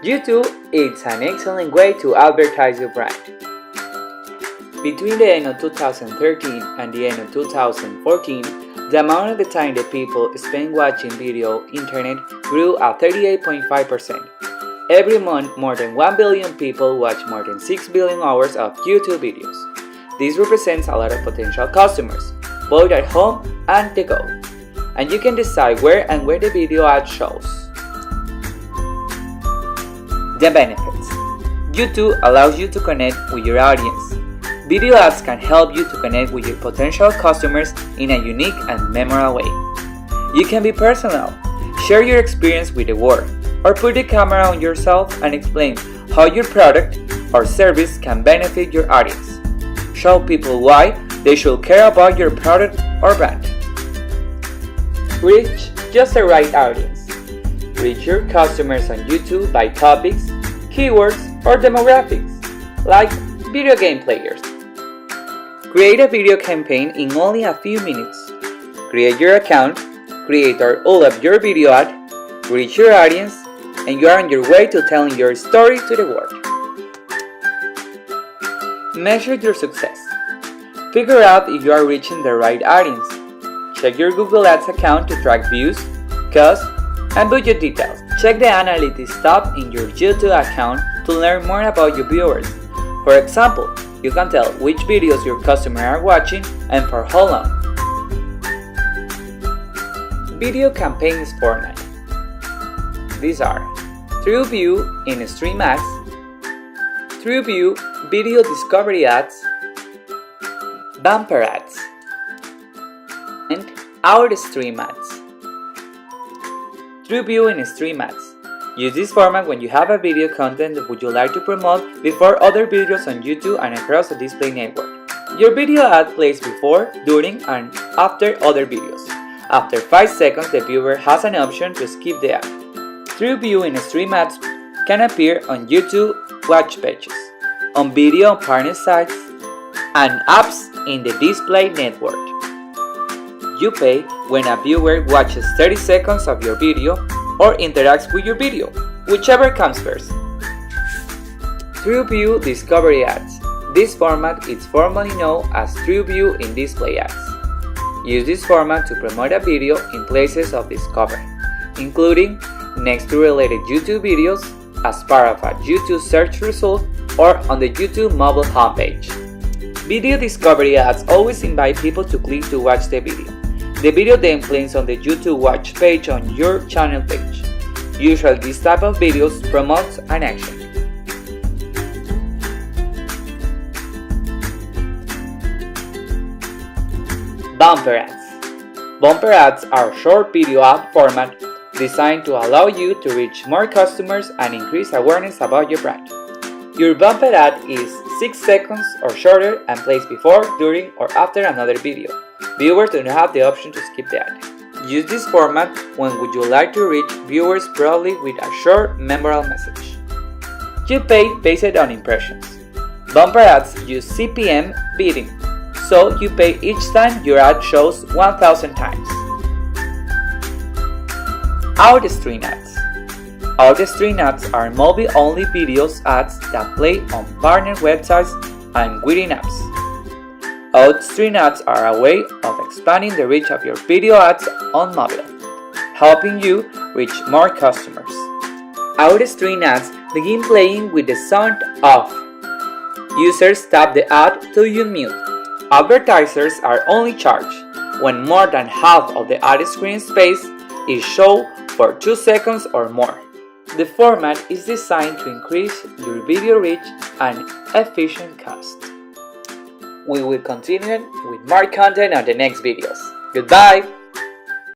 YouTube is an excellent way to advertise your brand. Between the end of 2013 and the end of 2014, the amount of the time that people spend watching video internet grew at 38.5%. Every month, more than 1 billion people watch more than 6 billion hours of YouTube videos. This represents a lot of potential customers, both at home and to go. And you can decide where the video ad shows. The benefits. YouTube allows you to connect with your audience. Video ads can help you to connect with your potential customers in a unique and memorable way. You can be personal, share your experience with the world, or put the camera on yourself and explain how your product or service can benefit your audience. Show people why they should care about your product or brand. Reach just the right audience. Reach your customers on YouTube by topics, keywords, or demographics, like video game players. Create a video campaign in only a few minutes. Create your account, create or upload your video ad, reach your audience, and you are on your way to telling your story to the world. Measure your success. Figure out if you are reaching the right audience. Check your Google Ads account to track views, costs, and budget details. Check the Analytics tab in your YouTube account to learn more about your viewers. For example, you can tell which videos your customers are watching and for how long. Video campaigns format. These are TrueView in Stream Ads, TrueView Video Discovery Ads, Bumper Ads, and Out-Stream Ads. TrueView in Stream Ads. Use this format when you have a video content that would you like to promote before other videos on YouTube and across the display network. Your video ad plays before, during, and after other videos. After 5 seconds, the viewer has an option to skip the ad. TrueView in Stream Ads can appear on YouTube watch pages, on video partner sites, and apps in the display network. You pay when a viewer watches 30 seconds of your video or interacts with your video, whichever comes first. TrueView Discovery Ads. This format is formally known as TrueView in Display Ads. Use this format to promote a video in places of discovery, including next to related YouTube videos, as part of a YouTube search result, or on the YouTube mobile homepage. Video discovery ads always invite people to click to watch the video. The video then plays on the YouTube watch page on your channel page. Usually this type of videos promotes an action. Bumper ads. Bumper ads are short video ad format designed to allow you to reach more customers and increase awareness about your brand. Your bumper ad is 6 seconds or shorter and plays before, during, or after another video. Viewers do not have the option to skip the ad. Use this format when would you like to reach viewers broadly with a short, memorable message. You pay based on impressions. Bumper ads use CPM bidding, so you pay each time your ad shows 1,000 times. Out-Stream ads. Out-Stream ads are mobile-only videos ads that play on partner websites and within apps. Out-Stream ads are a way of expanding the reach of your video ads on mobile, helping you reach more customers. Out-Stream ads begin playing with the sound off. Users tap the ad to unmute. Advertisers are only charged when more than half of the ad screen space is shown for 2 seconds or more. The format is designed to increase your video reach and efficient cost. We will continue with more content on the next videos. Goodbye!